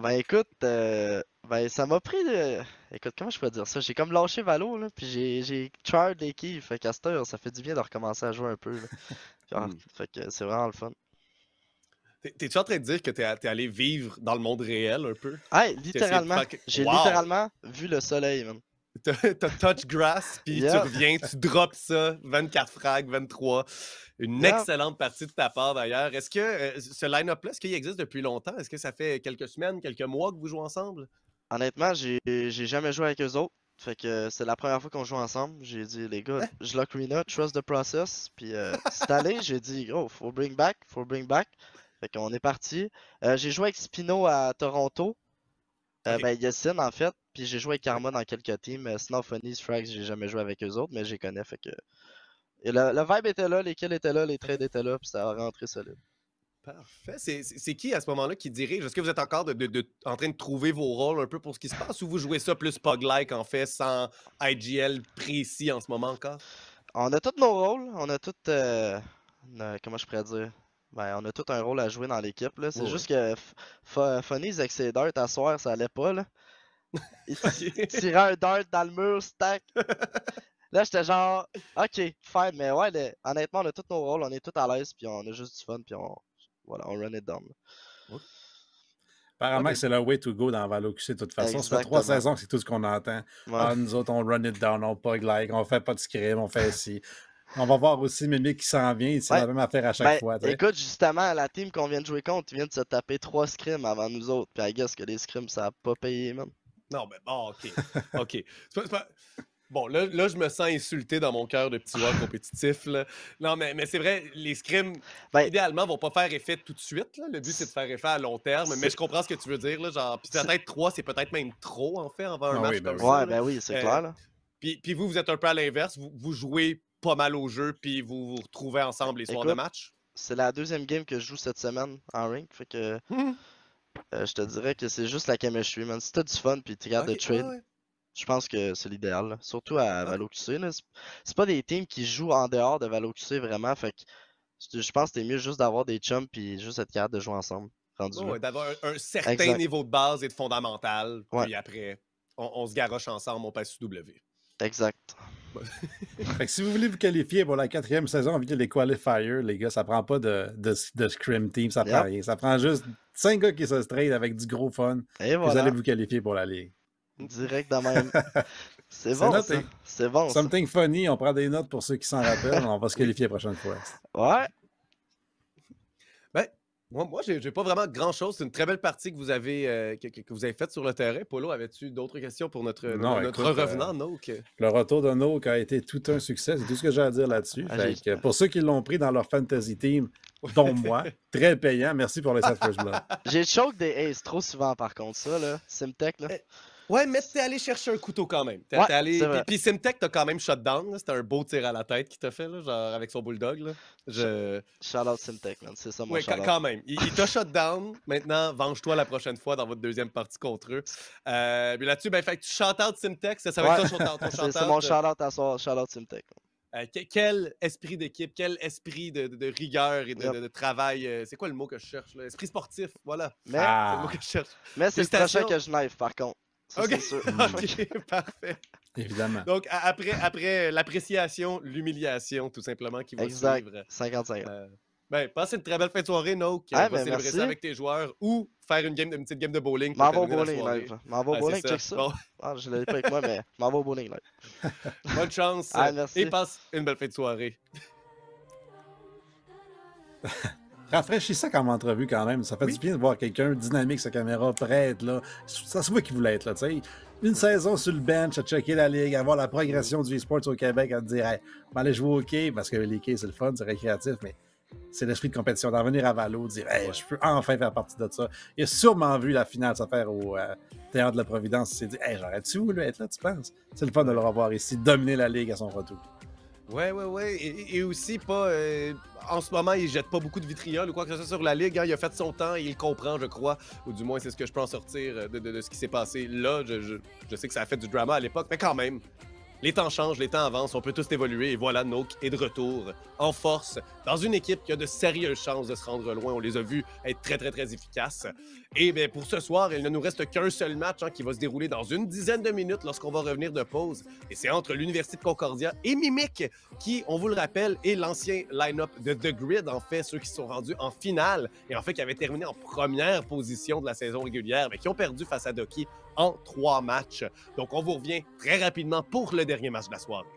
Ben écoute, ça m'a pris de... Écoute, comment je peux dire ça? J'ai comme lâché Valo, là, puis j'ai tryhard l'équipe, fait qu'à cette heure, ça fait du bien de recommencer à jouer un peu, là. Fait que c'est vraiment le fun. T'es-tu en train de dire que t'es allé vivre dans le monde réel un peu? Hey, littéralement, j'ai Wow! littéralement vu le soleil, man. T'as touch grass, puis Yeah. tu reviens, tu drops ça, 24 frags, 23. Une Yeah. excellente partie de ta part d'ailleurs. Est-ce que ce line-up-là, est-ce qu'il existe depuis longtemps? Est-ce que ça fait quelques semaines, quelques mois que vous jouez ensemble? Honnêtement, j'ai jamais joué avec eux autres. Fait que c'est la première fois qu'on joue ensemble. J'ai dit, les gars, je lock Rena, trust the process. Puis c'est allé, j'ai dit, oh, faut bring back. Fait qu'on est parti. J'ai joué avec Spino à Toronto. Ok. Ben, Yassine en fait. Puis j'ai joué avec Karma dans quelques teams. Sinon, Funnies, Frags, j'ai jamais joué avec eux autres, mais je les connais. Fait que. Et le vibe était là, les kills étaient là, les trades étaient là, puis ça a rentré solide. Parfait. C'est qui à ce moment-là qui dirige? Est-ce que vous êtes encore en train de trouver vos rôles un peu pour ce qui se passe ou vous jouez ça plus Pug-like en fait, sans IGL précis en ce moment encore? On a tous nos rôles, on a tous. Comment je pourrais dire? Ben, on a tout un rôle à jouer dans l'équipe, là. C'est Ouais. juste que Funnies avec ses darts à soir, ça allait pas, là. Il tirait un dart dans le mur, stack. Là, j'étais genre, ok, fine, mais ouais, honnêtement, on a tous nos rôles, on est tous à l'aise, puis on a juste du fun, puis voilà, on run it down. Apparemment Ok. que c'est le way to go dans Valo QC de toute façon. Ça fait 3 Exactement. saisons que c'est tout ce qu'on entend. Ouais. Ah, nous autres, on run it down, on pug like, on fait pas de scrim, on fait ci. On va voir aussi Mimic qui s'en vient, c'est Ouais. la même affaire à chaque Ben, fois. tu sais. écoute, justement, la team qu'on vient de jouer contre, ils viennent de se taper 3 scrims avant nous autres, puis I guess que les scrims, ça a pas payé, man. Non, mais bon, OK. OK. C'est pas- Bon, là, je me sens insulté dans mon cœur de petit joueur compétitif. Là. Non, mais c'est vrai, les scrims, Ben, idéalement, vont pas faire effet tout de suite. Là. Le but, c'est de faire effet à long terme. Mais je comprends ce que tu veux dire. Là, genre, puis peut-être 3, c'est peut-être même trop, en fait, avant un Ah match oui, ben comme oui. ça. ouais, là. ben oui, c'est Euh, clair, là. Puis vous êtes un peu à l'inverse. Vous jouez pas mal au jeu, puis vous vous retrouvez ensemble les soirs de Écoute, match. C'est la deuxième game que je joue cette semaine en rank, fait que je te dirais que c'est juste la chemistry, man. Si t'as du fun puis tu regardes Ok, de trade, ouais, ouais. je pense que c'est l'idéal, là. Surtout à Valo QC, là. C'est pas des teams qui jouent en dehors de Valo QC vraiment, fait que je pense que c'est mieux juste d'avoir des chums puis juste être capable de jouer ensemble, rendu là. Ouais, d'avoir un certain Exact. niveau de base et de fondamental. Ouais. Puis après, on se garoche ensemble, on passe sous W. Exact. Fait que si vous voulez vous qualifier pour la 4e saison via les qualifiers, les gars, ça prend pas de scrim team, ça prend Yep. rien. Ça prend juste 5 gars qui se trade avec du gros fun. Et Vous voilà, allez vous qualifier pour la ligue. direct de même. C'est C'est bon, noté. ça. C'est bon, ça. Something funny, on prend des notes pour ceux qui s'en rappellent. On va se qualifier la prochaine fois. Ouais. Ben, moi j'ai pas vraiment grand-chose. C'est une très belle partie que vous avez, que vous avez faite sur le terrain. Polo, avais-tu d'autres questions pour notre Non, notre écoute, revenant? Non, Le retour de Noak a été tout un succès. C'est tout ce que j'ai à dire là-dessus. Ah, Fait j'ai- que pour ceux qui l'ont pris dans leur fantasy team, dont moi, très payant. Merci pour les 7 first blood. J'ai choke des aces trop souvent par contre, ça là. Simtech là. Ouais, mais t'es allé chercher un couteau quand même. Ouais, T'es allé... c'est vrai. Puis Simtech, t'as quand même shutdown. C'était un beau tir à la tête qu'il t'a fait, là, genre avec son bulldog. Là. Shout out Simtech, man. C'est ça mon Ouais, shout out. quand même. Il t'a shutdown. Maintenant, venge-toi la prochaine fois dans votre deuxième partie contre eux. Puis là-dessus, ben, fait que tu shout out Simtech. Ça va Ouais. être ton shout out. C'est mon shout out à soir. Shout out Simtech. Quel esprit d'équipe, quel esprit de rigueur et Yep. de travail. C'est quoi le mot que je cherche? Là? Esprit sportif, voilà. Mais, C'est le Ah, mot que je cherche. mais c'est le félicitations. prochain que je knife par contre. Ça, Ok, c'est sûr. ok, parfait. évidemment. Donc, après l'appréciation, l'humiliation, tout simplement, qui va Exact. suivre. 50-50. Ben, passez une très belle fin de soirée, Noak. Ah, va ben, célébrer merci. ça avec tes joueurs ou faire une petite game de bowling. pour M'en va au terminer la bowling soirée. live. M'en va au Ah, bowling, c'est check ça. Bon, Ah, je l'avais pas avec moi, mais m'en va au bowling live. bonne chance Ah, merci. et passe une belle fin de soirée. Rafraîchissant comme entrevue quand même. Ça fait Oui. du bien de voir quelqu'un dynamique, sa caméra prête. Là. Ça se voit qu'il voulait être là. Tu sais. Une saison sur le bench, à checker la ligue, à voir la progression du e-sports au Québec, à te dire, hey, aller jouer au quai, parce que les quais, c'est le fun, c'est récréatif, mais C'est l'esprit de compétition, d'en venir à Valo, dire hey, je peux enfin faire partie de ça. Il a sûrement vu la finale se faire au Théâtre de la Providence. Il s'est dit hey, j'aurais-tu être là, tu penses? C'est le fun de le revoir ici, dominer la Ligue à son retour. Ouais. Et aussi, pas. En ce moment, il jette pas beaucoup de vitriol ou quoi que ce soit sur la Ligue. Hein. Il a fait son temps et il comprend, je crois. Ou du moins, c'est ce que je peux en sortir de ce qui s'est passé là. Je sais que ça a fait du drama à l'époque, mais quand même. Les temps changent, les temps avancent, on peut tous évoluer. Et voilà, Noak est de retour en force dans une équipe qui a de sérieuses chances de se rendre loin. On les a vus être très efficaces. Et bien, pour ce soir, il ne nous reste qu'un seul match qui va se dérouler dans une dizaine de minutes lorsqu'on va revenir de pause. Et c'est entre l'Université de Concordia et Mimic, qui, on vous le rappelle, est l'ancien line-up de The Grid, en fait, ceux qui sont rendus en finale et en fait qui avaient terminé en première position de la saison régulière, mais qui ont perdu face à Doki en 3 matchs. Donc, on vous revient très rapidement pour le dernier match de la soirée.